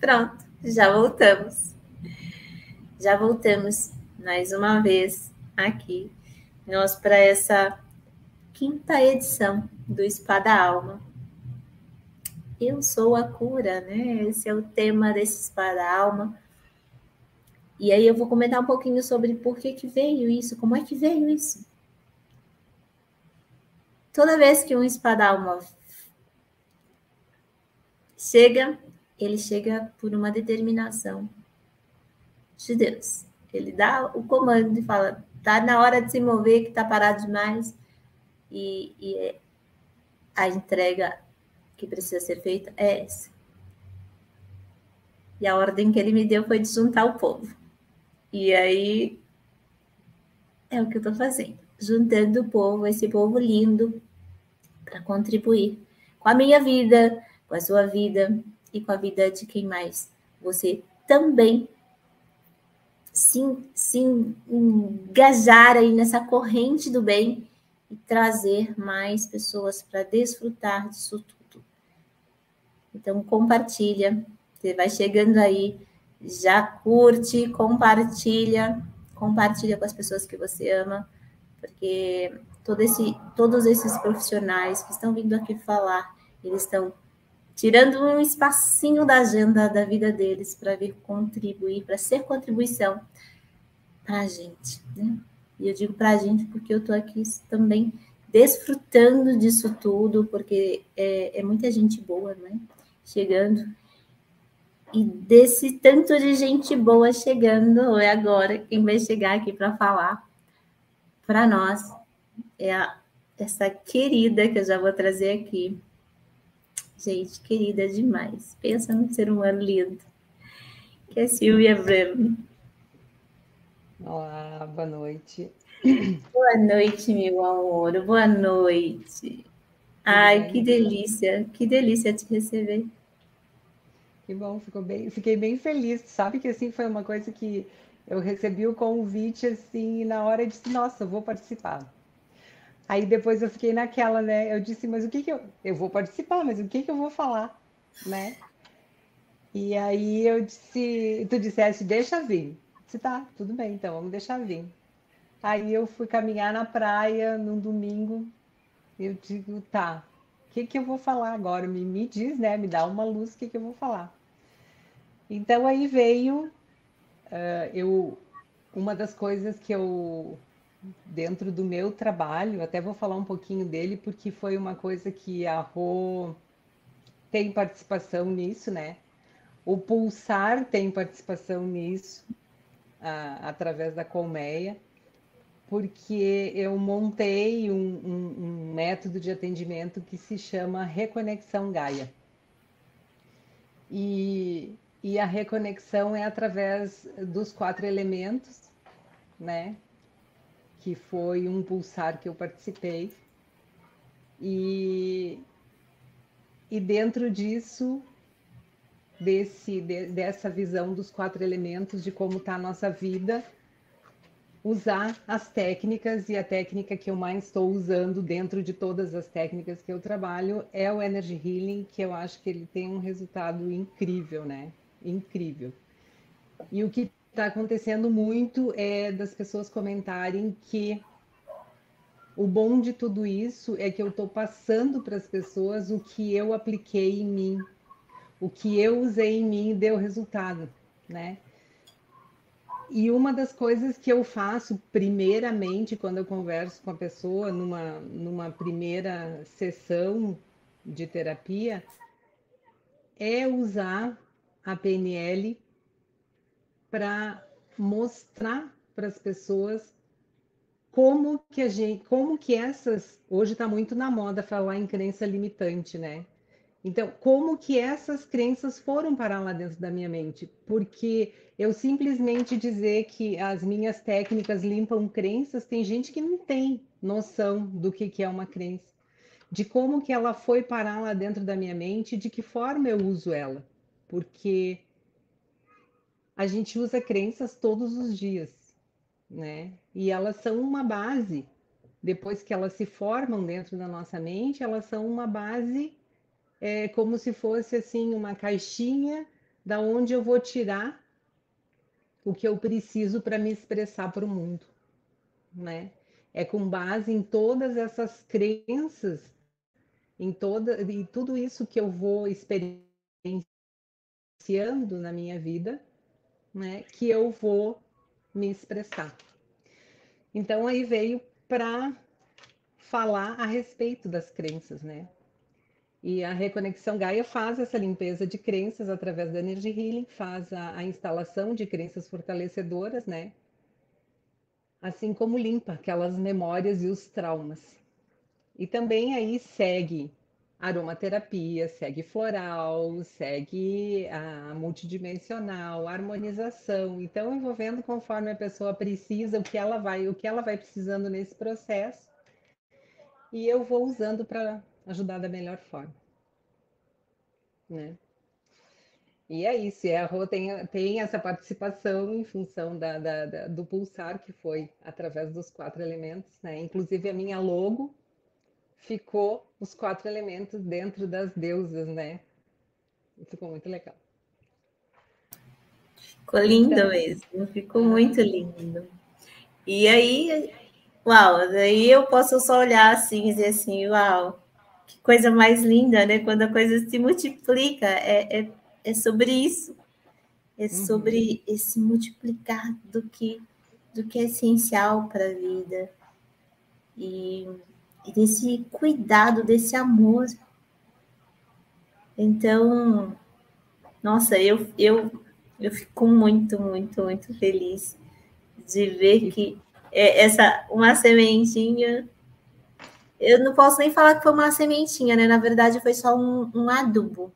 Pronto, já voltamos. Já voltamos mais uma vez aqui, nós para essa quinta edição do Espada Alma. Eu sou a cura, né? Esse é o tema desse Espada Alma. E aí eu vou comentar um pouquinho sobre por que veio isso, como é que veio isso. Toda vez que um Espada Alma chega, ele chega por uma determinação de Deus. Ele dá o comando e fala, tá na hora de se mover, que tá parado demais. E a entrega que precisa ser feita é essa. E a ordem que ele me deu foi de juntar o povo. E aí é o que eu estou fazendo, juntando o povo, esse povo lindo, para contribuir com a minha vida, com a sua vida e com a vida de quem mais você também se engajar aí nessa corrente do bem e trazer mais pessoas para desfrutar disso tudo. Então, compartilha. Você vai chegando aí, já curte, compartilha com as pessoas que você ama, porque todos esses profissionais que estão vindo aqui falar, eles estão tirando um espacinho da agenda da vida deles para vir contribuir, para ser contribuição para a gente, né? E eu digo para a gente porque eu estou aqui também desfrutando disso tudo, porque é muita gente boa, né? Chegando. E desse tanto de gente boa chegando, é agora quem vai chegar aqui para falar para nós essa querida que eu já vou trazer aqui. Gente, querida demais. Pensa num ser humano lindo. Que é Silvia Abramo. Olá, boa noite. Boa noite, meu amor. Boa noite. Ai, que delícia te receber. Que bom, fiquei bem feliz. Sabe que assim foi uma coisa que eu recebi o convite assim e na hora eu disse, nossa, eu vou participar. Aí depois eu fiquei naquela, né? Eu disse, mas o que eu vou participar, mas o que eu vou falar, né? E aí eu disse, tu disseste, deixa vir. Eu disse, tá, tudo bem, então, vamos deixar vir. Aí eu fui caminhar na praia num domingo. Eu digo, tá, o que eu vou falar agora? Me diz, né? Me dá uma luz, o que eu vou falar? Então aí veio uma das coisas que eu, dentro do meu trabalho, até vou falar um pouquinho dele, porque foi uma coisa que a Rô tem participação nisso, né? O Pulsar tem participação nisso, através da Colmeia, porque eu montei um método de atendimento que se chama Reconexão Gaia. E a reconexão é através dos 4 elementos, né? Que foi um pulsar que eu participei. E dentro disso, dessa visão dos 4 elementos, de como está a nossa vida, usar as técnicas, e a técnica que eu mais estou usando dentro de todas as técnicas que eu trabalho é o Energy Healing, que eu acho que ele tem um resultado incrível, né? Incrível. E o que está acontecendo muito é das pessoas comentarem que o bom de tudo isso é que eu estou passando para as pessoas o que eu apliquei em mim, o que eu usei em mim deu resultado, né? E uma das coisas que eu faço primeiramente quando eu converso com a pessoa numa primeira sessão de terapia é usar a PNL para mostrar para as pessoas como que essas, hoje está muito na moda falar em crença limitante, né? Então, como que essas crenças foram parar lá dentro da minha mente? Porque eu simplesmente dizer que as minhas técnicas limpam crenças, tem gente que não tem noção do que é uma crença, de como que ela foi parar lá dentro da minha mente, de que forma eu uso ela. Porque a gente usa crenças todos os dias, né? E elas são uma base. Depois que elas se formam dentro da nossa mente, elas são uma base, como se fosse assim uma caixinha da onde eu vou tirar o que eu preciso para me expressar para o mundo, né? É com base em todas essas crenças, em tudo isso que eu vou experienciando na minha vida, né, que eu vou me expressar. Então aí veio para falar a respeito das crenças, né? E a Reconexão Gaia faz essa limpeza de crenças através da Energy Healing, faz a instalação de crenças fortalecedoras, né? Assim como limpa aquelas memórias e os traumas. E também aí segue aromaterapia, segue floral, segue a multidimensional, harmonização. Então, envolvendo conforme a pessoa precisa, o que ela vai precisando nesse processo, e eu vou usando para ajudar da melhor forma, né? E é isso, e a Rô tem essa participação em função do pulsar, que foi através dos 4 elementos, né? Inclusive a minha logo ficou os 4 elementos dentro das deusas, né? Ficou muito legal. Ficou lindo então, mesmo, ficou muito lindo. E aí, uau, daí eu posso só olhar assim e dizer assim, uau, que coisa mais linda, né? Quando a coisa se multiplica, é sobre isso. É sobre esse multiplicar do que é essencial para a vida. E desse cuidado, desse amor. Então, nossa, eu fico muito, muito, muito feliz de ver que uma sementinha. Eu não posso nem falar que foi uma sementinha, né? Na verdade, foi só um adubo.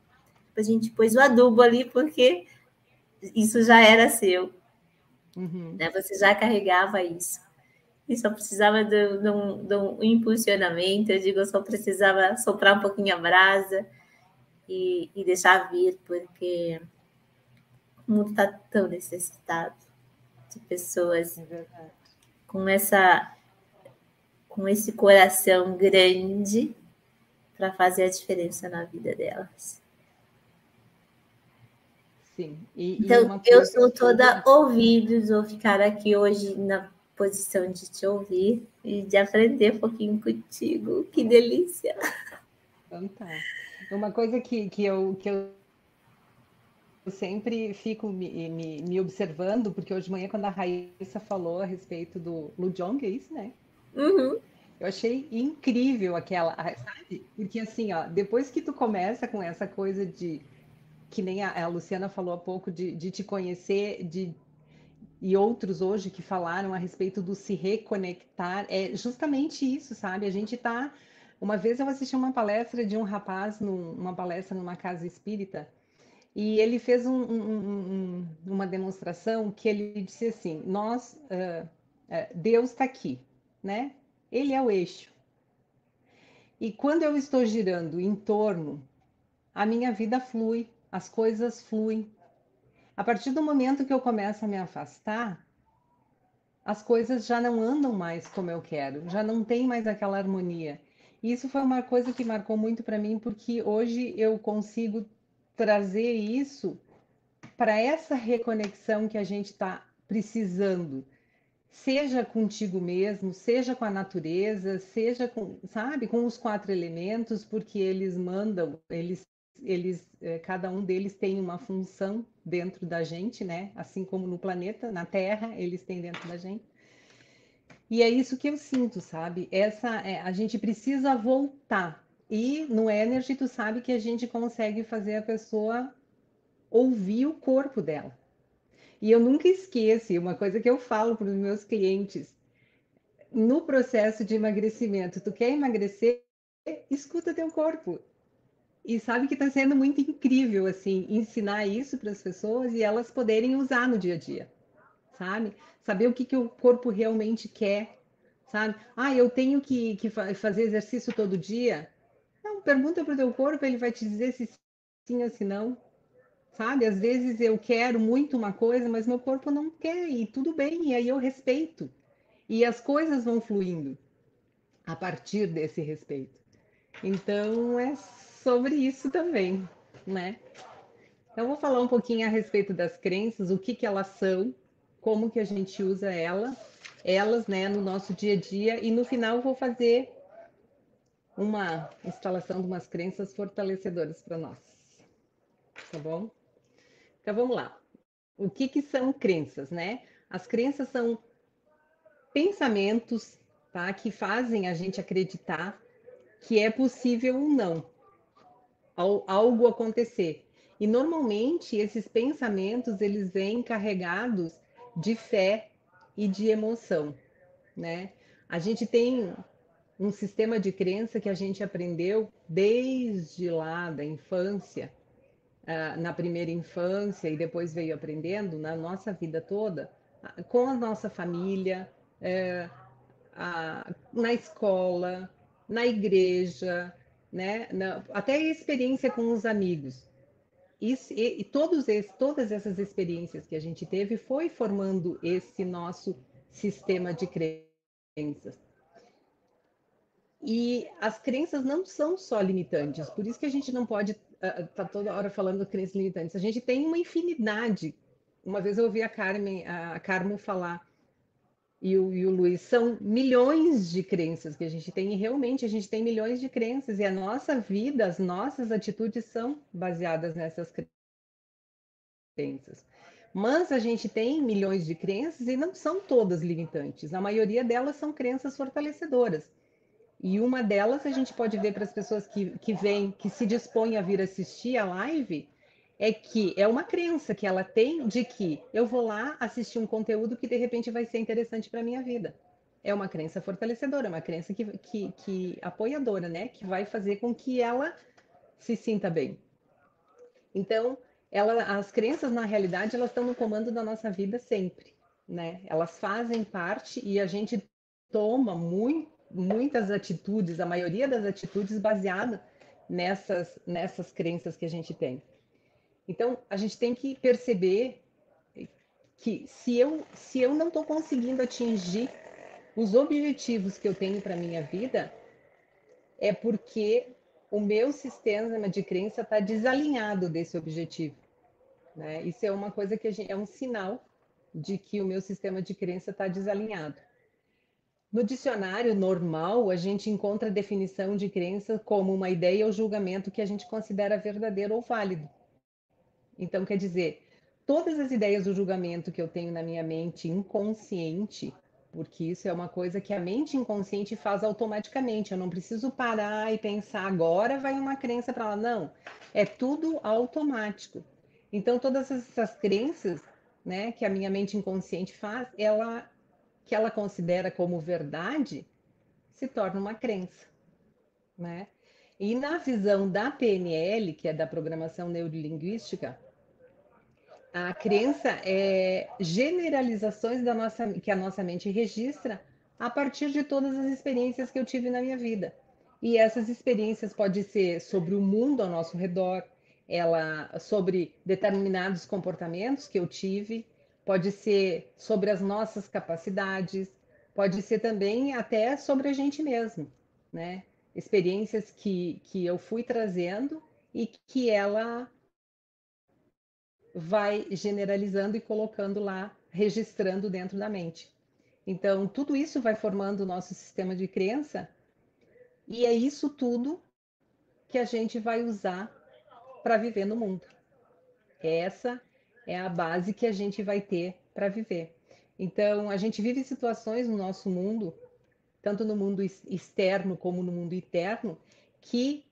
A gente pôs o adubo ali porque isso já era seu. Né? Você já carregava isso. E só precisava de um impulsionamento. Eu digo, eu só precisava soprar um pouquinho a brasa e deixar vir, porque o mundo está tão necessitado de pessoas com esse coração grande para fazer a diferença na vida delas. Sim. Então, eu sou toda ouvidos, vou ficar aqui hoje na posição de te ouvir e de aprender um pouquinho contigo. Que delícia! Fantástico. Uma coisa que eu sempre fico me observando, porque hoje de manhã, quando a Raíssa falou a respeito do Lujong, é isso, né? Eu achei incrível aquela, sabe? Porque assim, ó, depois que tu começa com essa coisa de, que nem a Luciana falou há pouco, de te conhecer, e outros hoje que falaram a respeito do se reconectar, é justamente isso, sabe? A gente tá. Uma vez eu assisti uma palestra de um rapaz, uma palestra numa casa espírita, e ele fez uma demonstração que ele disse assim: Deus está aqui, né? Ele é o eixo. E quando eu estou girando em torno, a minha vida flui, as coisas fluem. A partir do momento que eu começo a me afastar, as coisas já não andam mais como eu quero, já não tem mais aquela harmonia. E isso foi uma coisa que marcou muito para mim, porque hoje eu consigo trazer isso para essa reconexão que a gente está precisando, seja contigo mesmo, seja com a natureza, seja com, sabe, com os 4 elementos, porque eles mandam, cada um deles tem uma função dentro da gente, né? Assim como no planeta, na Terra, eles têm dentro da gente. E é isso que eu sinto, sabe? A gente precisa voltar. E no Energy, tu sabe que a gente consegue fazer a pessoa ouvir o corpo dela. E eu nunca esqueço, uma coisa que eu falo para os meus clientes, no processo de emagrecimento, tu quer emagrecer, escuta teu corpo. E sabe que está sendo muito incrível, assim, ensinar isso para as pessoas e elas poderem usar no dia a dia, sabe? Saber o que o corpo realmente quer, sabe? Ah, eu tenho que fazer exercício todo dia? Não, pergunta para o teu corpo, ele vai te dizer se sim ou se não. Sabe? Às vezes eu quero muito uma coisa, mas meu corpo não quer, e tudo bem, e aí eu respeito. E as coisas vão fluindo a partir desse respeito. Então é sobre isso também, né? Então, eu vou falar um pouquinho a respeito das crenças, o que que elas são, como que a gente usa elas, né, no nosso dia a dia, e no final eu vou fazer uma instalação de umas crenças fortalecedoras para nós, tá bom? Então, vamos lá. O que que são crenças, né? As crenças são pensamentos, tá, que fazem a gente acreditar que é possível ou não algo acontecer. E normalmente esses pensamentos eles vêm carregados de fé e de emoção, né? A gente tem um sistema de crença que a gente aprendeu desde lá da infância, na primeira infância e depois veio aprendendo na nossa vida toda, com a nossa família, na escola, na igreja, né? Até a experiência com os amigos. Todas essas experiências que a gente teve foi formando esse nosso sistema de crenças. E as crenças não são só limitantes, por isso que a gente não pode estar toda hora falando de crenças limitantes. A gente tem uma infinidade. Uma vez eu ouvi a Carmo falar e o Luiz, são milhões de crenças que a gente tem, e realmente a gente tem milhões de crenças, e a nossa vida, as nossas atitudes são baseadas nessas crenças. Mas a gente tem milhões de crenças e não são todas limitantes, a maioria delas são crenças fortalecedoras. E uma delas a gente pode ver para as pessoas que vêm, que se dispõem a vir assistir a live, é que é uma crença que ela tem de que eu vou lá assistir um conteúdo que de repente vai ser interessante para a minha vida. É uma crença fortalecedora, é uma crença que apoiadora, né? Que vai fazer com que ela se sinta bem. Então, as crenças, na realidade, elas estão no comando da nossa vida sempre, né? Elas fazem parte e a gente toma muitas atitudes, a maioria das atitudes baseada nessas crenças que a gente tem. Então, a gente tem que perceber que se eu não estou conseguindo atingir os objetivos que eu tenho para minha vida, é porque o meu sistema de crença está desalinhado desse objetivo, né? Isso é uma coisa que é um sinal de que o meu sistema de crença está desalinhado. No dicionário normal, a gente encontra a definição de crença como uma ideia ou julgamento que a gente considera verdadeiro ou válido. Então, quer dizer, todas as ideias do julgamento que eu tenho na minha mente inconsciente, porque isso é uma coisa que a mente inconsciente faz automaticamente. Eu não preciso parar e pensar, agora vai uma crença para lá. Não, é tudo automático. Então, todas essas crenças, né, que a minha mente inconsciente faz, que ela considera como verdade, se torna uma crença, né? E na visão da PNL, que é da programação neurolinguística, a crença é generalizações que a nossa mente registra a partir de todas as experiências que eu tive na minha vida. E essas experiências podem ser sobre o mundo ao nosso redor, sobre determinados comportamentos que eu tive, pode ser sobre as nossas capacidades, pode ser também até sobre a gente mesmo, né? Experiências que eu fui trazendo e que ela vai generalizando e colocando lá, registrando dentro da mente. Então, tudo isso vai formando o nosso sistema de crença e é isso tudo que a gente vai usar para viver no mundo. Essa é a base que a gente vai ter para viver. Então, a gente vive situações no nosso mundo, tanto no mundo externo como no mundo interno, que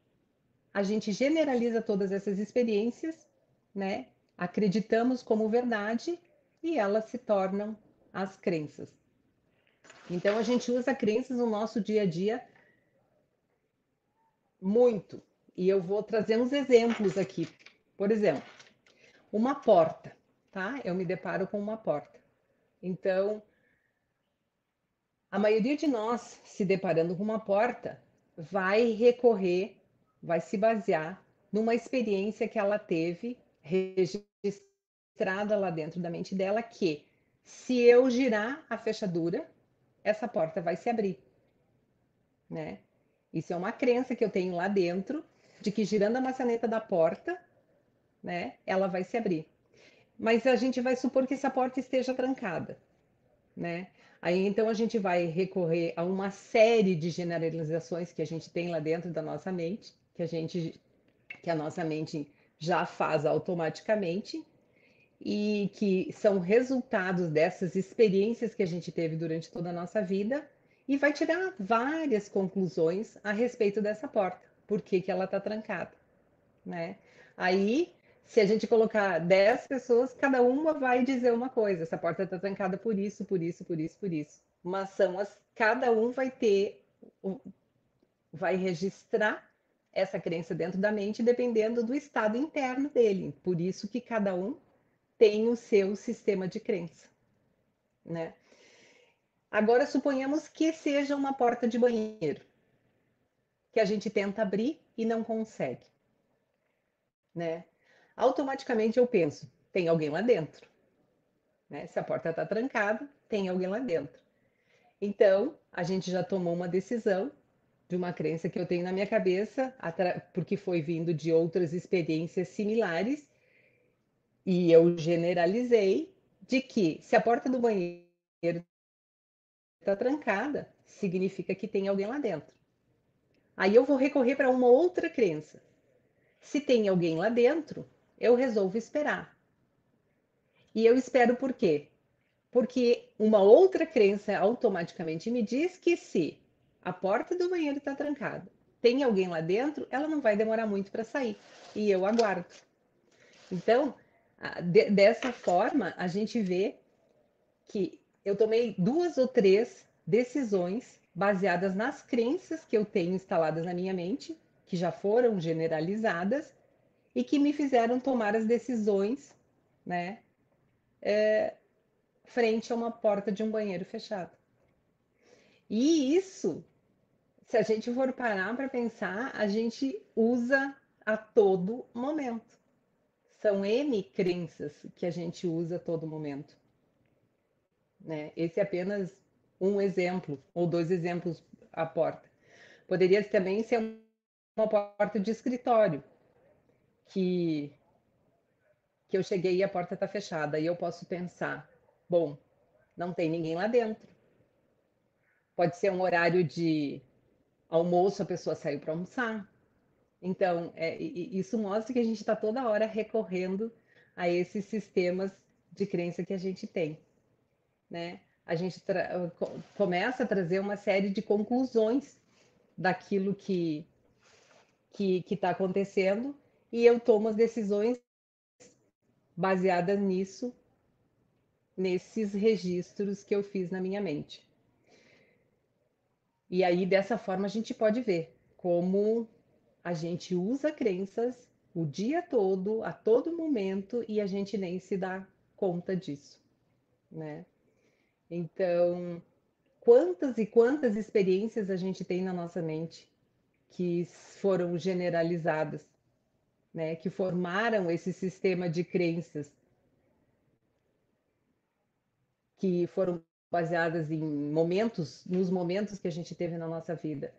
a gente generaliza todas essas experiências, né? Acreditamos como verdade e elas se tornam as crenças. Então a gente usa crenças no nosso dia a dia muito. E eu vou trazer uns exemplos aqui. Por exemplo, uma porta, tá? Eu me deparo com uma porta. Então, a maioria de nós, se deparando com uma porta, vai se basear numa experiência que ela teve registrada lá dentro da mente dela, que se eu girar a fechadura, essa porta vai se abrir, né? Isso é uma crença que eu tenho lá dentro, de que girando a maçaneta da porta, né? Ela vai se abrir. Mas a gente vai supor que essa porta esteja trancada, né? Aí então a gente vai recorrer a uma série de generalizações que a gente tem lá dentro da nossa mente, que a nossa mente já faz automaticamente e que são resultados dessas experiências que a gente teve durante toda a nossa vida e vai tirar várias conclusões a respeito dessa porta, por que que ela está trancada, né? Aí, se a gente colocar 10 pessoas, cada uma vai dizer uma coisa, essa porta está trancada por isso, por isso, por isso, por isso. Mas cada um vai registrar essa crença dentro da mente dependendo do estado interno dele. Por isso que cada um tem o seu sistema de crença, né? Agora suponhamos que seja uma porta de banheiro, que a gente tenta abrir e não consegue, né? Automaticamente eu penso, tem alguém lá dentro, né? Se a porta está trancada, tem alguém lá dentro. Então, a gente já tomou uma decisão de uma crença que eu tenho na minha cabeça, porque foi vindo de outras experiências similares, e eu generalizei de que se a porta do banheiro está trancada, significa que tem alguém lá dentro. Aí eu vou recorrer para uma outra crença. Se tem alguém lá dentro, eu resolvo esperar. E eu espero por quê? Porque uma outra crença automaticamente me diz que se a porta do banheiro está trancada, tem alguém lá dentro, ela não vai demorar muito para sair. E eu aguardo. Então, dessa forma, a gente vê que eu tomei 2 ou 3 decisões baseadas nas crenças que eu tenho instaladas na minha mente, que já foram generalizadas e que me fizeram tomar as decisões, né, frente a uma porta de um banheiro fechado. E isso, se a gente for parar para pensar, a gente usa a todo momento. São N crenças que a gente usa a todo momento, né? Esse é apenas um exemplo, ou 2 exemplos à porta. Poderia também ser uma porta de escritório, que, que eu cheguei e a porta está fechada. E eu posso pensar, bom, não tem ninguém lá dentro. Pode ser um horário de almoço, a pessoa saiu para almoçar. Então, isso mostra que a gente está toda hora recorrendo a esses sistemas de crença que a gente tem, né? A gente começa a trazer uma série de conclusões daquilo que está acontecendo e eu tomo as decisões baseadas nisso, nesses registros que eu fiz na minha mente. E aí, dessa forma, a gente pode ver como a gente usa crenças o dia todo, a todo momento, e a gente nem se dá conta disso, né? Então, quantas e quantas experiências a gente tem na nossa mente que foram generalizadas, né? Que formaram esse sistema de crenças que foram baseadas em momentos, nos momentos que a gente teve na nossa vida.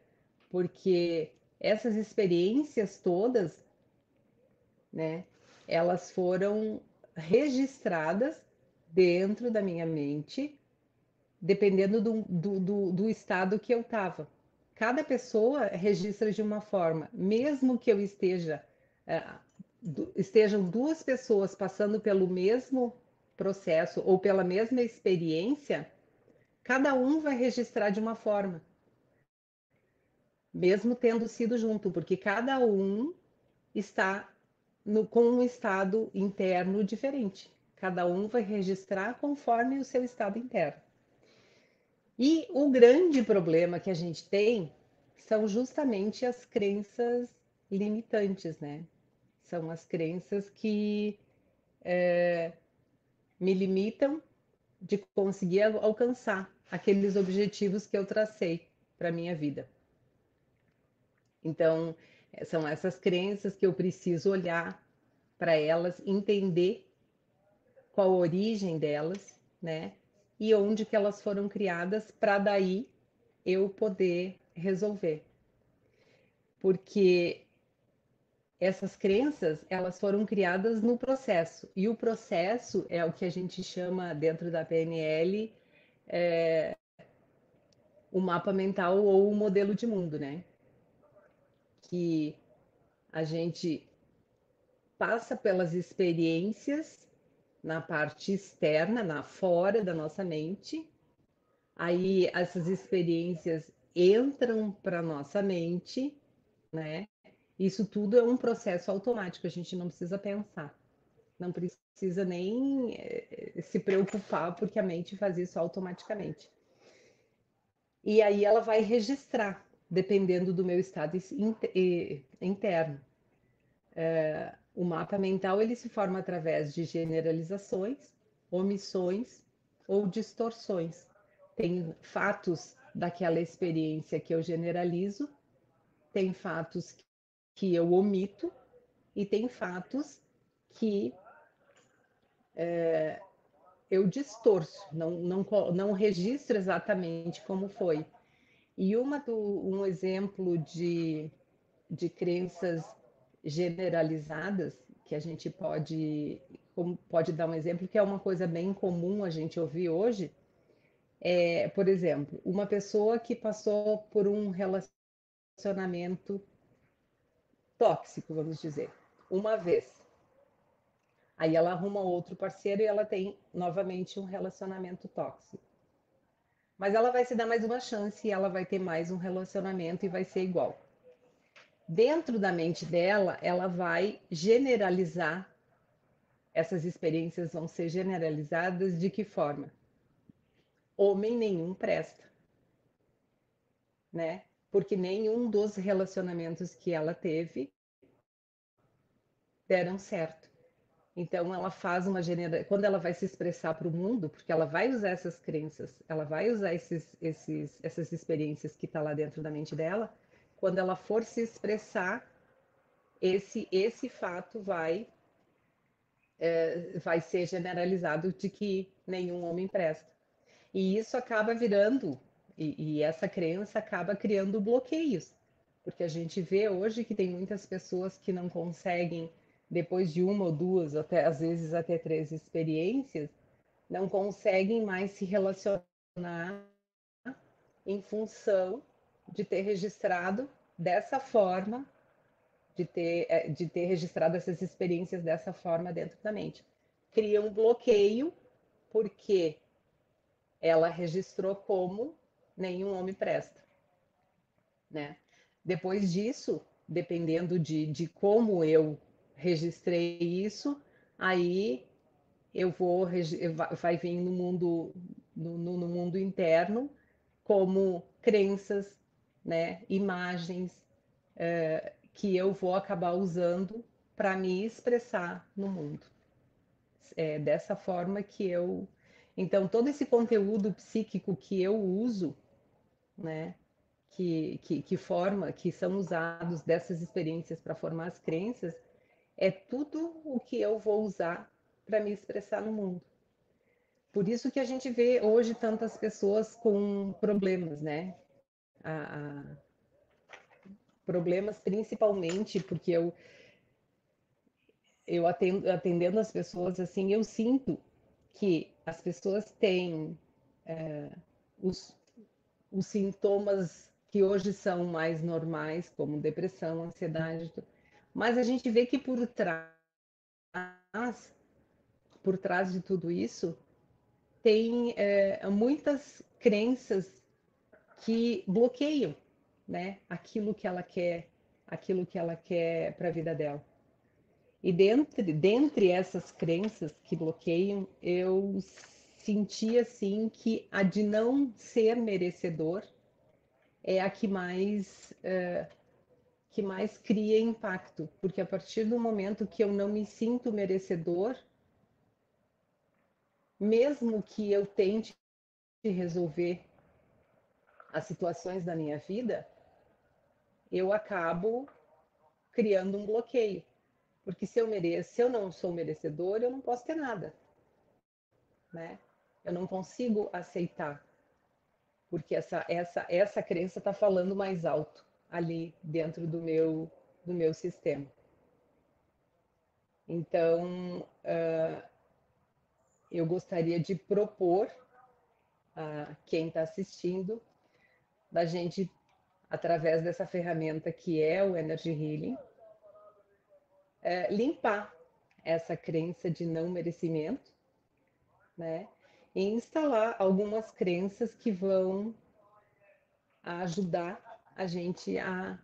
Porque essas experiências todas, né, elas foram registradas dentro da minha mente, dependendo do estado que eu estava. Cada pessoa registra de uma forma, mesmo que eu estejam 2 pessoas passando pelo mesmo processo ou pela mesma experiência, cada um vai registrar de uma forma, mesmo tendo sido junto, porque cada um está com um estado interno diferente. Cada um vai registrar conforme o seu estado interno. E o grande problema que a gente tem são justamente as crenças limitantes, né? São as crenças que me limitam de conseguir alcançar aqueles objetivos que eu tracei para minha vida. Então, são essas crenças que eu preciso olhar para elas, entender qual a origem delas, né? E onde que elas foram criadas para daí eu poder resolver. Porque essas crenças, elas foram criadas no processo. E o processo é o que a gente chama, dentro da PNL, o mapa mental ou o modelo de mundo, né? Que a gente passa pelas experiências na parte externa, na fora da nossa mente. Aí essas experiências entram para nossa mente, né? Isso tudo é um processo automático, a gente não precisa pensar, não precisa nem se preocupar, porque a mente faz isso automaticamente. E aí ela vai registrar, dependendo do meu estado interno. O mapa mental ele se forma através de generalizações, omissões ou distorções. Tem fatos daquela experiência que eu generalizo, tem fatos que eu omito e tem fatos que eu distorço, não registro exatamente como foi. E um exemplo de crenças generalizadas, que a gente pode dar um exemplo, que é uma coisa bem comum a gente ouvir hoje, por exemplo, uma pessoa que passou por um relacionamento tóxico, vamos dizer, uma vez. Aí ela arruma outro parceiro e ela tem novamente um relacionamento tóxico. Mas ela vai se dar mais uma chance e ela vai ter mais um relacionamento e vai ser igual. Dentro da mente dela, ela vai generalizar, essas experiências vão ser generalizadas de que forma? Homem nenhum presta, né? Porque nenhum dos relacionamentos que ela teve deram certo. Então ela faz uma quando ela vai se expressar para o mundo, porque ela vai usar essas crenças, ela vai usar essas experiências que está lá dentro da mente dela, quando ela for se expressar, esse fato vai ser generalizado de que nenhum homem presta. E isso acaba virando, e essa crença acaba criando bloqueios, porque a gente vê hoje que tem muitas pessoas que não conseguem, depois de uma ou duas, até às vezes até três experiências, não conseguem mais se relacionar em função de ter registrado dessa forma, de ter registrado essas experiências dessa forma dentro da mente. Cria um bloqueio porque ela registrou como nenhum homem presta, né? Depois disso, dependendo de como eu registrei isso, aí vai vir no mundo, no mundo interno como crenças, né? Imagens que eu vou acabar usando para me expressar no mundo. É dessa forma que eu. Então, todo esse conteúdo psíquico que eu uso, né, que são usados dessas experiências para formar as crenças, é tudo o que eu vou usar para me expressar no mundo. Por isso que a gente vê hoje tantas pessoas com problemas, né? Problemas principalmente porque eu atendendo as pessoas assim, eu sinto que as pessoas têm os, os sintomas que hoje são mais normais, como depressão, ansiedade, mas a gente vê que por trás de tudo isso, tem muitas crenças que bloqueiam, né, aquilo que ela quer para a vida dela. E dentre essas crenças que bloqueiam, eu senti assim que a de não ser merecedor é a que mais cria impacto, porque a partir do momento que eu não me sinto merecedor, mesmo que eu tente resolver as situações da minha vida, eu acabo criando um bloqueio. Porque se eu não sou merecedor, eu não posso ter nada, né? Eu não consigo aceitar, porque essa crença está falando mais alto ali dentro do meu sistema. Então, eu gostaria de propor a quem está assistindo da gente, através dessa ferramenta que é o Energy Healing, limpar essa crença de não merecimento, né? E instalar algumas crenças que vão ajudar a gente a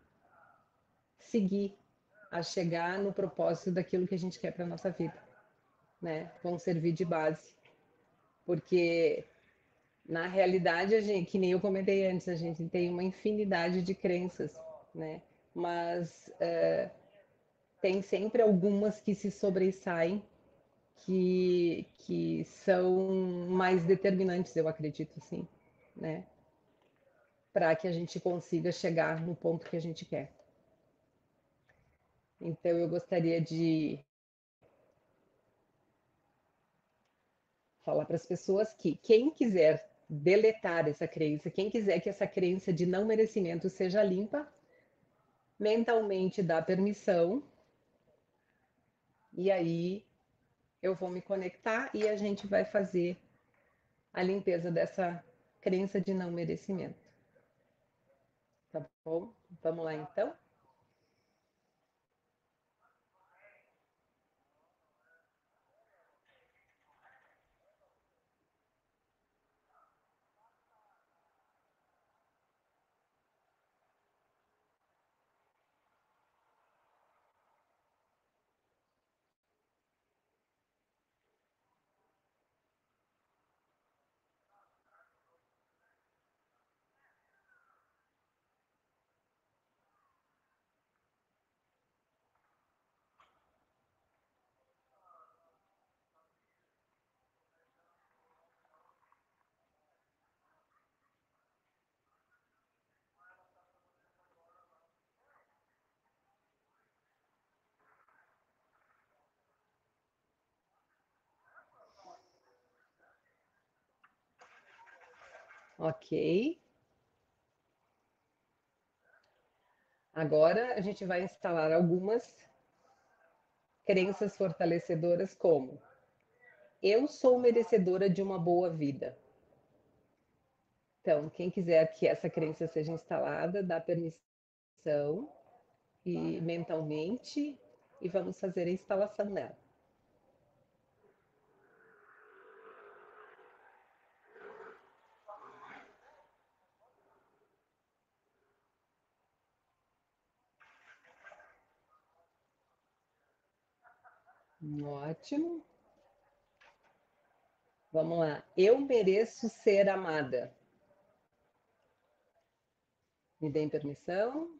seguir, a chegar no propósito daquilo que a gente quer para nossa vida, né? Vão servir de base, porque na realidade, a gente, que nem eu comentei antes, a gente tem uma infinidade de crenças, né? Mas tem sempre algumas que se sobressaem, que são mais determinantes, eu acredito, assim, né? Para que a gente consiga chegar no ponto que a gente quer. Então, eu gostaria de falar para as pessoas que quem quiser deletar essa crença, quem quiser que essa crença de não merecimento seja limpa, mentalmente dá permissão, e aí eu vou me conectar e a gente vai fazer a limpeza dessa crença de não merecimento. Tá bom? Vamos lá então? Ok. Agora a gente vai instalar algumas crenças fortalecedoras como: eu sou merecedora de uma boa vida. Então, quem quiser que essa crença seja instalada, dá permissão e mentalmente e vamos fazer a instalação dela. Ótimo. Vamos lá. Eu mereço ser amada. Me deem permissão.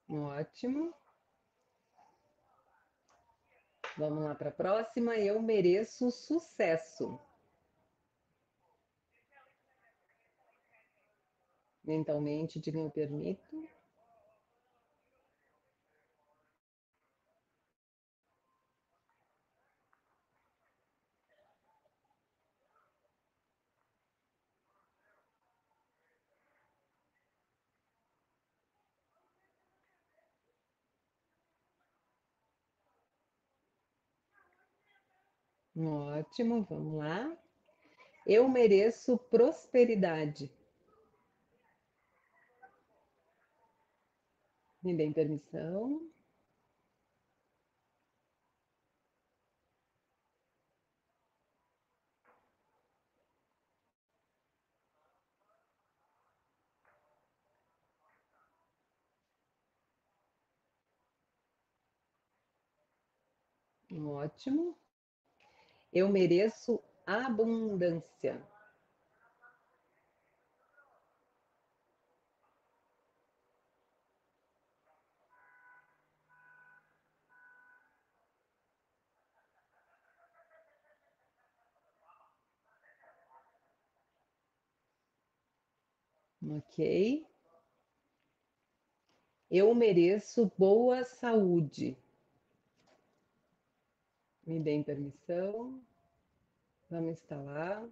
Ótimo. Vamos lá para a próxima. Eu mereço sucesso. Mentalmente, diga eu permito. Ótimo, vamos lá. Eu mereço prosperidade. Me deem permissão. Ótimo. Eu mereço abundância. Ok. Eu mereço boa saúde. Me deem permissão. Vamos instalar.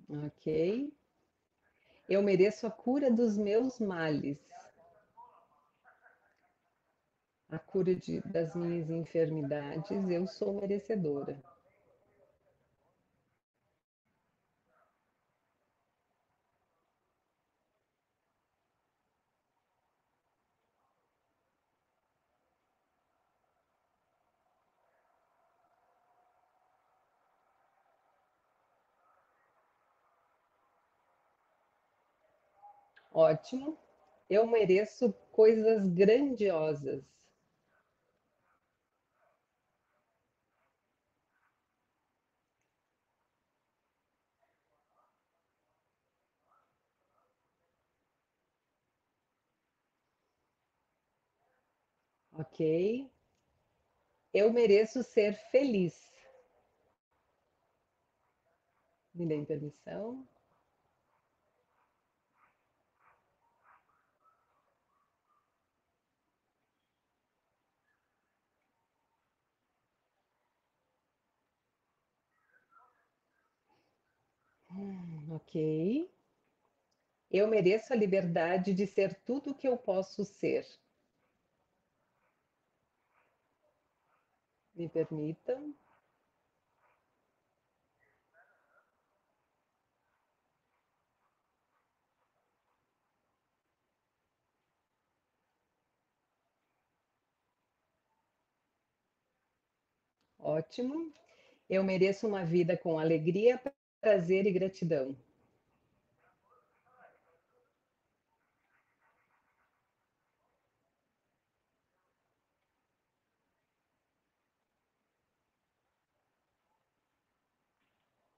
Ok. Eu mereço a cura dos meus males. A cura das minhas enfermidades. Eu sou merecedora. Ótimo. Eu mereço coisas grandiosas. Ok. Eu mereço ser feliz. Me deem permissão. Ok. Eu mereço a liberdade de ser tudo o que eu posso ser. Me permitam. Ótimo. Eu mereço uma vida com alegria, prazer e gratidão.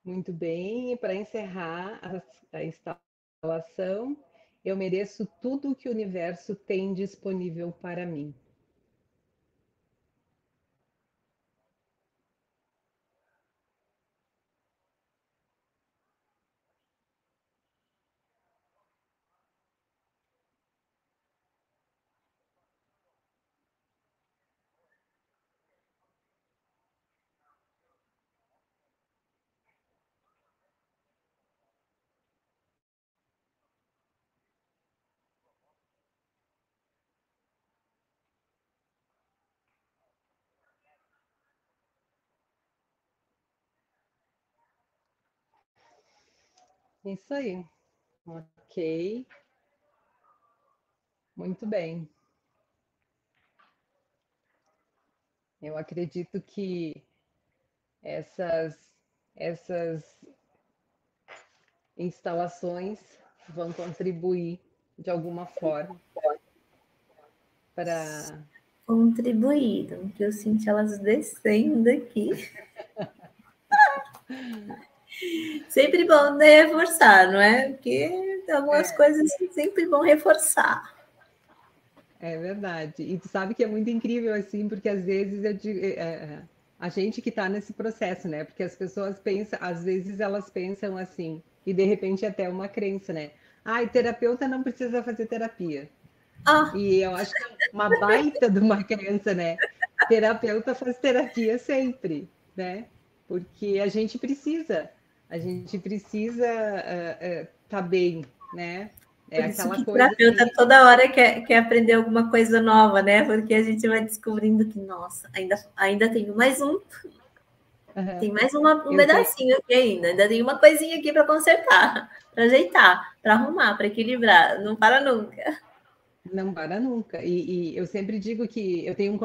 Muito bem. E para encerrar a instalação, eu mereço tudo o que o universo tem disponível para mim. Isso aí. Ok. Muito bem. Eu acredito que essas, essas instalações vão contribuir de alguma forma para. Contribuíram, que eu senti elas descendo aqui. Sempre bom reforçar, não é? Porque algumas coisas sempre bom reforçar. É verdade. E tu sabe que é muito incrível assim, porque às vezes eu digo, a gente que está nesse processo, né? Porque as pessoas pensam, às vezes elas pensam assim, e de repente até uma crença, né? Ai, terapeuta não precisa fazer terapia. Ah, E eu acho que é uma baita de uma crença, né? Terapeuta faz terapia sempre, né? Porque a gente precisa tá bem, né? É por isso aquela que coisa terapeuta que toda hora quer aprender alguma coisa nova, né? Porque a gente vai descobrindo que, nossa, ainda tenho mais um, tem mais um eu tenho. pedacinho aqui ainda tem uma coisinha aqui para consertar, para ajeitar, para arrumar, para equilibrar. Não para nunca. Não para nunca. E eu sempre digo que eu tenho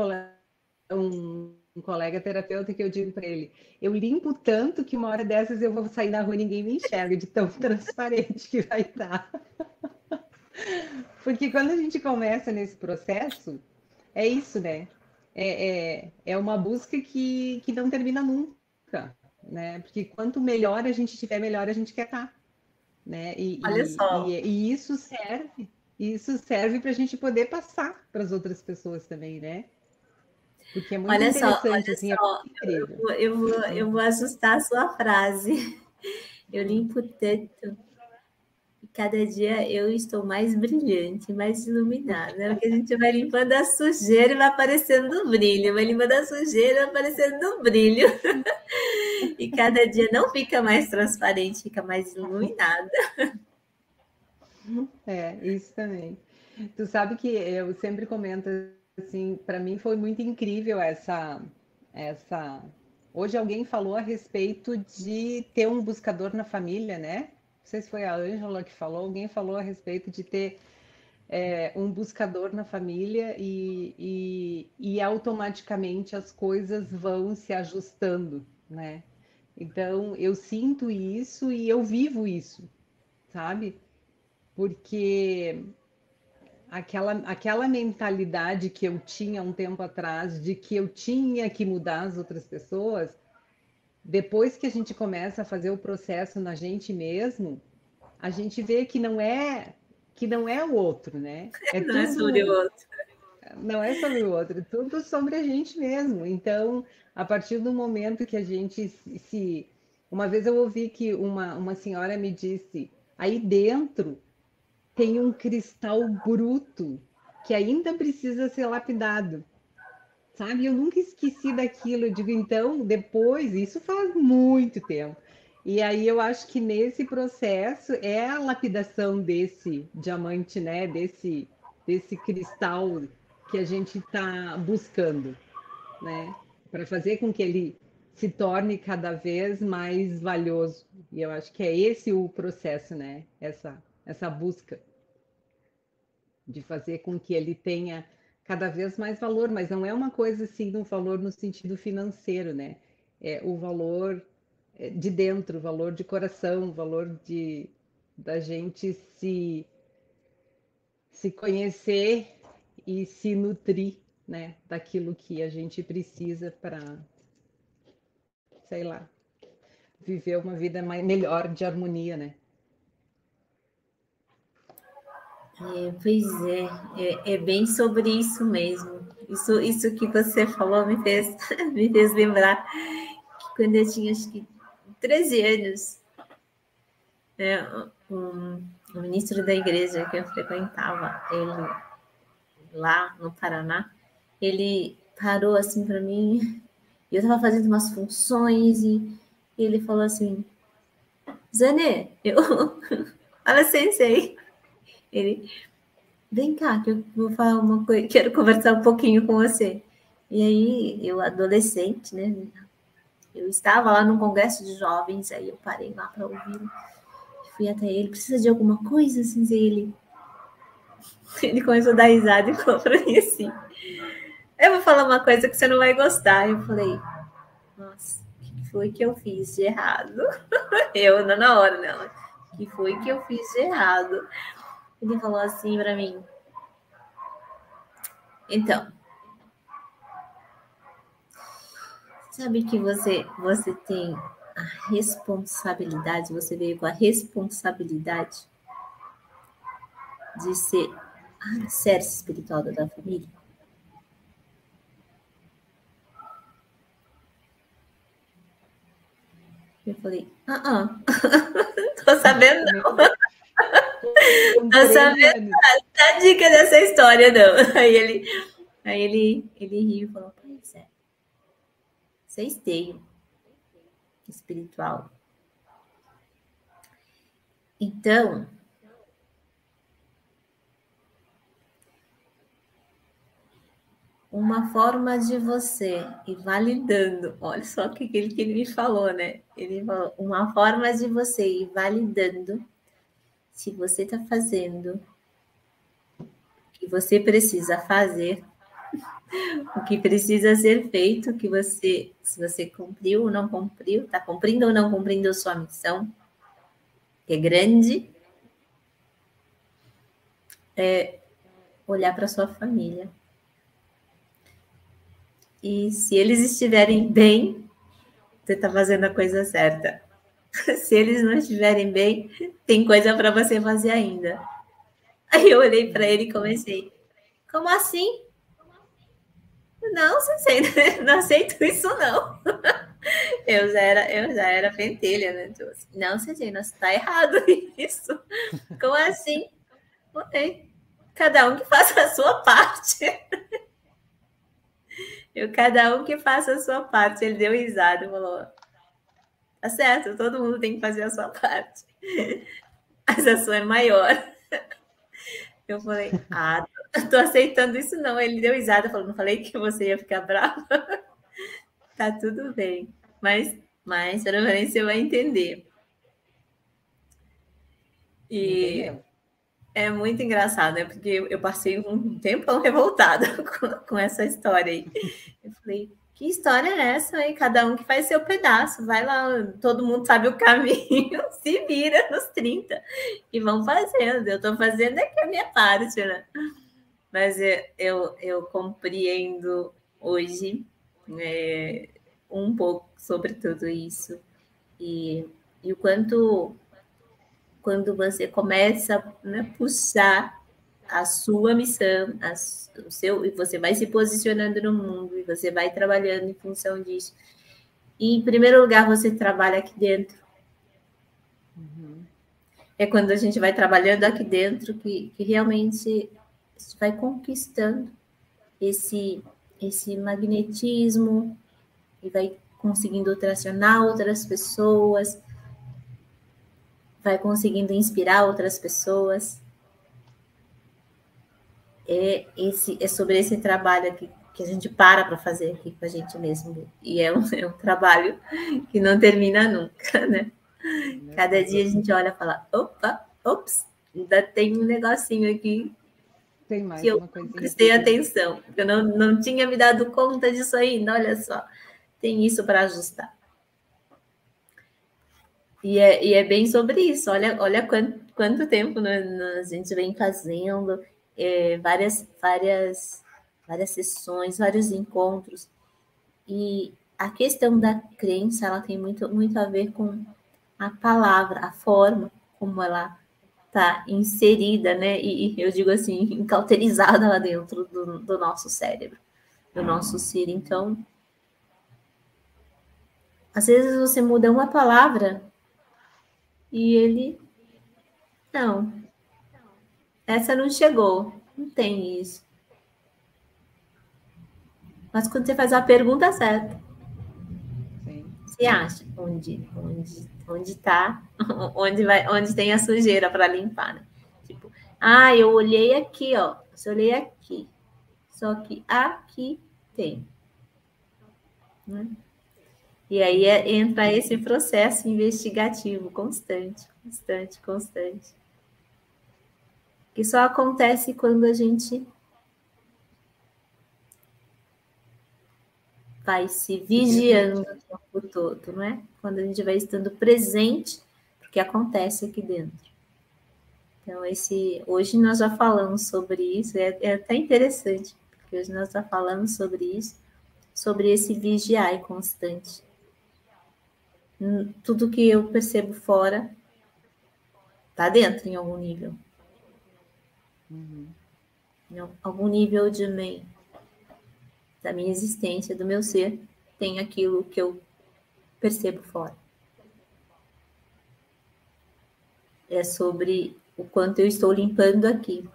um colega terapeuta que eu digo para ele: eu limpo tanto que uma hora dessas eu vou sair na rua e ninguém me enxerga de tão transparente que vai estar. Porque quando a gente começa nesse processo, é isso, né? É uma busca que não termina nunca, né? Porque quanto melhor a gente tiver, melhor a gente quer estar, né? Olha só, E isso serve. E isso serve para a gente poder passar para as outras pessoas também, né? Porque é muito interessante, assim, é muito incrível. Eu vou ajustar a sua frase. Eu limpo tanto. E cada dia eu estou mais brilhante, mais iluminada. Né? Porque a gente vai limpando a sujeira e vai aparecendo o brilho. Vai limpando a sujeira e vai aparecendo o brilho. E cada dia não fica mais transparente, fica mais iluminada. É, isso também. Tu sabe que eu sempre comento assim, para mim foi muito incrível essa. Hoje alguém falou a respeito de ter um buscador na família, né? Não sei se foi a Ângela que falou, alguém falou a respeito de ter um buscador na família e automaticamente as coisas vão se ajustando, né? Então eu sinto isso e eu vivo isso, sabe? Porque aquela mentalidade que eu tinha um tempo atrás de que eu tinha que mudar as outras pessoas, depois que a gente começa a fazer o processo na gente mesmo, a gente vê que não é o outro, né? É Não é sobre o tudo, outro. não é sobre o outro, é tudo sobre a gente mesmo. Então, a partir do momento que a gente se uma vez eu ouvi que uma senhora me disse, aí dentro tem um cristal bruto que ainda precisa ser lapidado, sabe? Eu nunca esqueci daquilo. Eu digo, então, depois, isso faz muito tempo. E aí eu acho que nesse processo é a lapidação desse diamante, né? Desse cristal que a gente está buscando, né? Para fazer com que ele se torne cada vez mais valioso. E eu acho que é esse o processo, né? Essa busca de fazer com que ele tenha cada vez mais valor, mas não é uma coisa assim de um valor no sentido financeiro, né? É o valor de dentro, o valor de coração, o valor de da gente se conhecer e se nutrir, né, daquilo que a gente precisa para, sei lá, viver uma vida melhor de harmonia, né? Pois é bem sobre isso mesmo. Isso que você falou me fez lembrar que quando eu tinha acho que 13 anos, né, o ministro da igreja que eu frequentava, ele lá no Paraná, ele parou assim para mim, e eu estava fazendo umas funções e ele falou assim, Zanê, fala sensei, ele, vem cá, que eu vou falar uma coisa, quero conversar um pouquinho com você. E aí, eu adolescente, né? Eu estava lá num congresso de jovens, aí eu parei lá para ouvir, fui até ele, precisa de alguma coisa? Assim, ele começou a dar risada e falou para mim assim, eu vou falar uma coisa que você não vai gostar. Eu falei, nossa, o que foi que eu fiz de errado? Eu, não na hora, não. O que foi que eu fiz de errado? Ele falou assim para mim, então, sabe que você tem a responsabilidade, você veio com a responsabilidade de ser a alicerce espiritual da família? Eu falei, tô sabendo não. Tô sabendo a dica dessa história, não. Aí ele riu e falou, pois é, vocês têm espiritual. Então, uma forma de você ir validando, olha só o que ele me falou, né? Ele falou, uma forma de você ir validando se você está fazendo o que você precisa fazer, o que precisa ser feito, se você cumpriu ou não cumpriu, está cumprindo ou não cumprindo a sua missão, que é grande, é olhar para sua família. E se eles estiverem bem, você está fazendo a coisa certa. Se eles não estiverem bem, tem coisa para você fazer ainda. Aí eu olhei para ele e comecei, como assim? Não, Sensei, não aceito isso, não. Eu já era pentelha, né? Então, assim, não, Sensei, não está errado isso. Como assim? Ok. Cada um que faça a sua parte. Cada um que faça a sua parte. Ele deu risada e falou: tá certo, todo mundo tem que fazer a sua parte. Mas a sua é maior. Eu falei: tô aceitando isso não. Ele deu risada, falou: não falei que você ia ficar brava? Tá tudo bem. Mas provavelmente você vai entender. E Entendeu? é muito engraçado, né? Porque eu passei um tempão revoltada com essa história aí. Eu falei, que história é essa aí? Cada um que faz seu pedaço. Vai lá, todo mundo sabe o caminho, se vira nos 30 e vão fazendo. Eu estou fazendo aqui a minha parte, né? Mas eu compreendo hoje um pouco sobre tudo isso. E o quanto, quando você começa a, né, puxar a sua missão, o seu, e você vai se posicionando no mundo, e você vai trabalhando em função disso. E, em primeiro lugar, você trabalha aqui dentro. É quando a gente vai trabalhando aqui dentro que realmente vai conquistando esse magnetismo e vai conseguindo tracionar outras pessoas, vai conseguindo inspirar outras pessoas. É sobre esse trabalho aqui que a gente para fazer aqui com a gente mesmo. E é um trabalho que não termina nunca, né? Cada dia a gente olha e fala, opa, ops, ainda tem um negocinho aqui Tem mais que eu uma não coisinha. prestei atenção, que eu não tinha me dado conta disso ainda, olha só, tem isso para ajustar. E é bem sobre isso, olha quanto tempo a gente vem fazendo, várias sessões, vários encontros. E a questão da crença, ela tem muito, muito a ver com a palavra, a forma como ela está inserida, né? E eu digo assim, cauterizada lá dentro do nosso cérebro, do nosso ser. Então, às vezes você muda uma palavra e ele, não, essa não chegou, não tem isso. Mas quando você faz a pergunta certa, Sim. você acha onde tá, onde tem a sujeira para limpar, né? Tipo, eu olhei aqui, ó, eu olhei aqui, só que aqui tem, né? E aí entra esse processo investigativo constante, constante, constante, que só acontece quando a gente vai se vigiando o tempo todo, não é? Quando a gente vai estando presente, porque acontece aqui dentro. Então, hoje nós já falamos sobre isso, é até interessante, porque hoje nós já falamos sobre isso, sobre esse vigiar constante. Tudo que eu percebo fora está dentro em algum nível. Em algum nível de mim, da minha existência, do meu ser, tem aquilo que eu percebo fora. É sobre o quanto eu estou limpando aqui.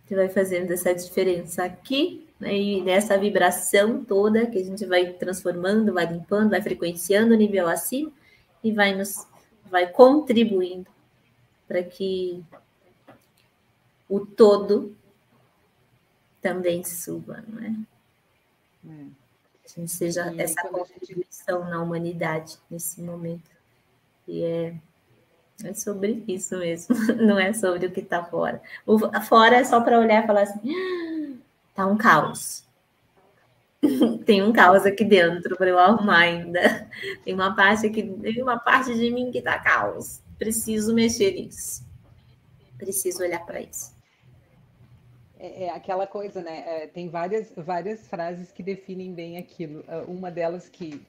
Você vai fazendo essa diferença aqui, né, e nessa vibração toda que a gente vai transformando, vai limpando, vai frequenciando o nível acima e vai contribuindo para que o todo também suba, não é? A gente seja essa contribuição na humanidade nesse momento. E é sobre isso mesmo, não é sobre o que está fora. O fora é só para olhar e falar assim, tá um caos. Tem um caos aqui dentro para eu arrumar ainda. Tem uma parte de mim que tá caos. Preciso mexer nisso. Preciso olhar para isso. É aquela coisa, né? Tem várias frases que definem bem aquilo. Uma delas que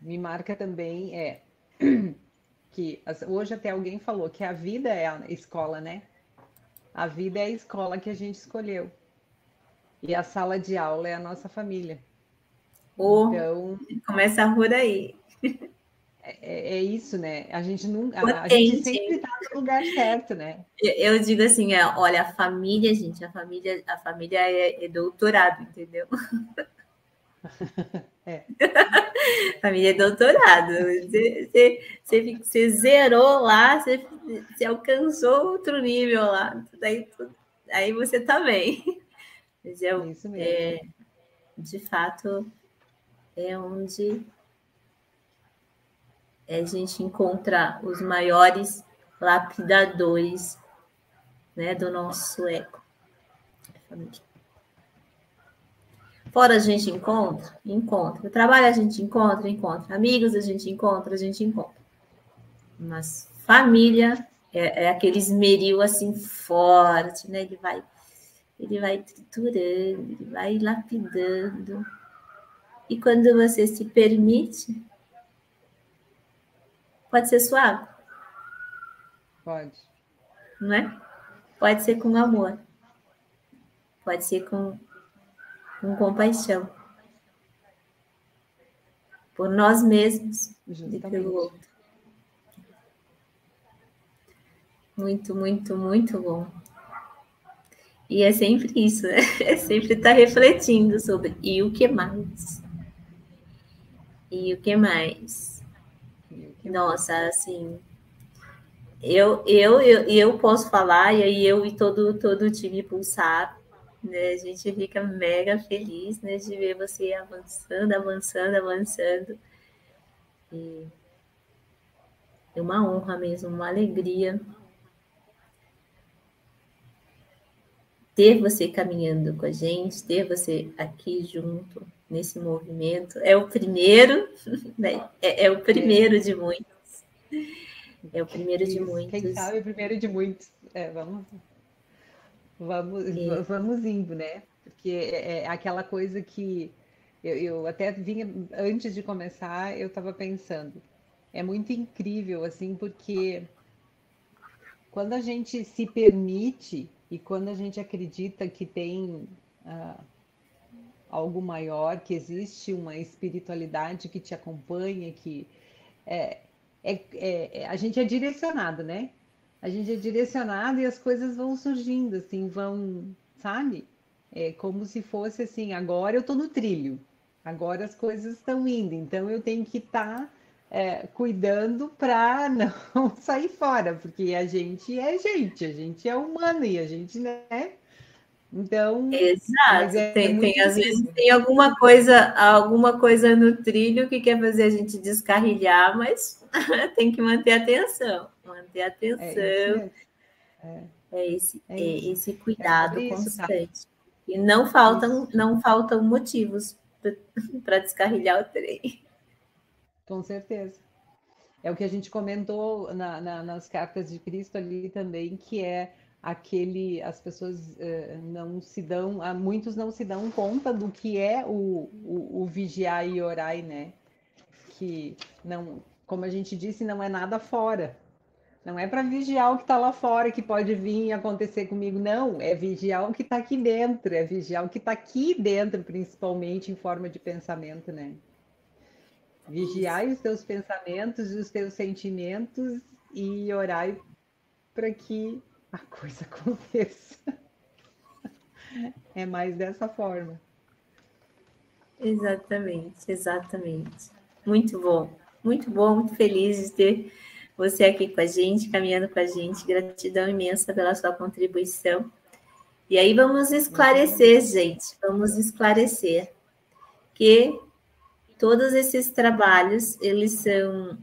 me marca também é que hoje até alguém falou que a vida é a escola, né? A vida é a escola que a gente escolheu. E a sala de aula é a nossa família. Ou Então, começa por aí. é isso, né? A gente nunca, a gente sempre Potente. está no lugar certo, né? Eu digo assim, olha, a família, gente, a família é doutorado, entendeu? É. Família é doutorado. Você zerou lá, você alcançou outro nível lá. Aí você tá bem. Mas Isso mesmo. de fato, é onde a gente encontra os maiores lapidadores, né, do nosso ego. Família. Fora a gente encontra, encontra. Trabalho a gente encontra, encontra. Amigos a gente encontra, Mas família é aquele esmeril assim forte, né? Ele vai triturando, ele vai lapidando. E quando você se permite, pode ser suave, Pode. não é? Pode ser com amor, pode ser com compaixão, por nós mesmos e pelo Justamente. outro. Muito, muito, muito bom. E é sempre isso, né? É sempre estar refletindo sobre e o que mais? E o que mais? E o que mais? Nossa, assim, eu posso falar, e aí eu e todo o time Pulsar, né? A gente fica mega feliz, né, de ver você avançando, avançando, avançando. E é uma honra mesmo, uma alegria ter você caminhando com a gente, ter você aqui junto nesse movimento. É o primeiro, né? É o É. primeiro de muitos. É o primeiro de Isso. Quem muitos. sabe primeiro de muitos. Vamos indo, né? Porque é aquela coisa que eu até vinha, antes de começar, eu estava pensando. É muito incrível, assim, porque quando a gente se permite e quando a gente acredita que tem ah, algo maior, que existe uma espiritualidade que te acompanha, que é, a gente é direcionado, né? A gente é direcionado e as coisas vão surgindo, assim, vão, sabe? É como se fosse assim, agora eu tô no trilho, agora as coisas estão indo, então eu tenho que estar cuidando para não sair fora, porque a gente é humano e a gente, né? Então, mas Exato. é muito Às vezes incrível. tem alguma coisa no trilho que quer fazer a gente descarrilhar, mas tem que manter a atenção. Manter a É isso atenção, mesmo. É, é é isso. esse É por cuidado isso, tá? constante. E Isso. não faltam motivos para descarrilhar o trem. Com certeza. É o que a gente comentou nas cartas de Cristo ali também, que é aquele, as pessoas não se dão, muitos não se dão conta do que é o vigiar e orar, né? Que não, como a gente disse, não é nada fora. Não é para vigiar o que está lá fora, que pode vir e acontecer comigo, não. É vigiar o que está aqui dentro, é vigiar o que está aqui dentro, principalmente em forma de pensamento, né? Isso. Vigiai os teus pensamentos e os teus sentimentos e orai para que a coisa aconteça. É mais dessa forma. Exatamente, exatamente. Muito bom, muito feliz de ter você aqui com a gente, caminhando com a gente. Gratidão imensa pela sua contribuição. E aí vamos Eu que esclarecer, agradeço. gente, vamos esclarecer que todos esses trabalhos, eles são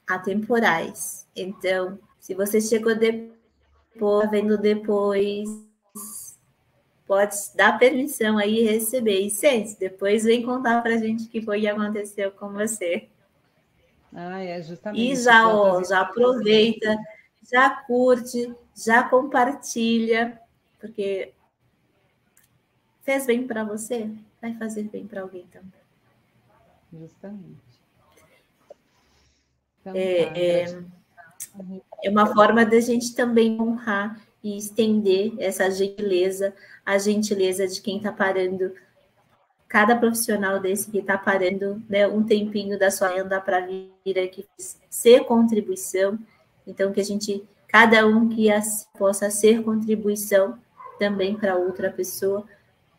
atemporais. Então, se você chegou depois, vendo depois, pode dar permissão aí e receber. E sente, depois vem contar para a gente o que foi que aconteceu com você. Ah, é E justamente já, quantas já informações. aproveita, já curte, já compartilha, porque fez bem para você, vai fazer bem para alguém também. Justamente. É uma forma da gente também honrar e estender essa gentileza, a gentileza de quem está parando, cada profissional desse que está parando, né, um tempinho da sua agenda para vir aqui ser contribuição. Então, que a gente, cada um que possa ser contribuição também para outra pessoa,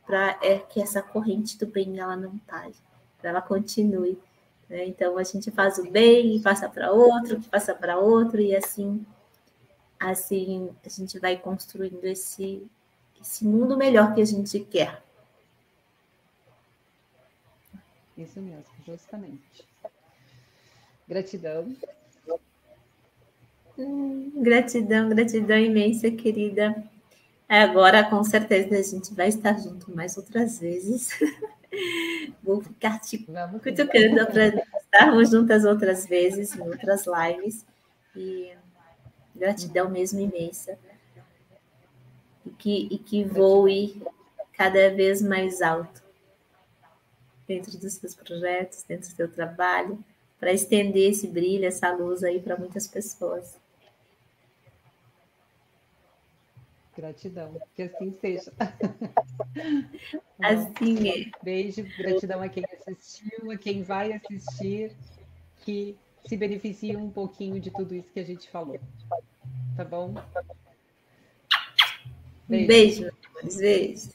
para que essa corrente do bem ela não pare, para ela continue. Né? Então, a gente faz o bem e passa para outro, que passa para outro, e assim a gente vai construindo esse mundo melhor que a gente quer. Isso mesmo, justamente. Gratidão. Gratidão imensa, querida. Agora, com certeza, a gente vai estar junto mais outras vezes. Vou ficar te cutucando para estarmos juntas outras vezes, em outras lives. E gratidão mesmo imensa. E que voe cada vez mais alto dentro dos seus projetos, dentro do seu trabalho, para estender esse brilho, essa luz aí para muitas pessoas. Gratidão, que assim seja. Assim é. Beijo, gratidão a quem assistiu, a quem vai assistir, que se beneficie um pouquinho de tudo isso que a gente falou. Tá bom? Beijo. Beijo.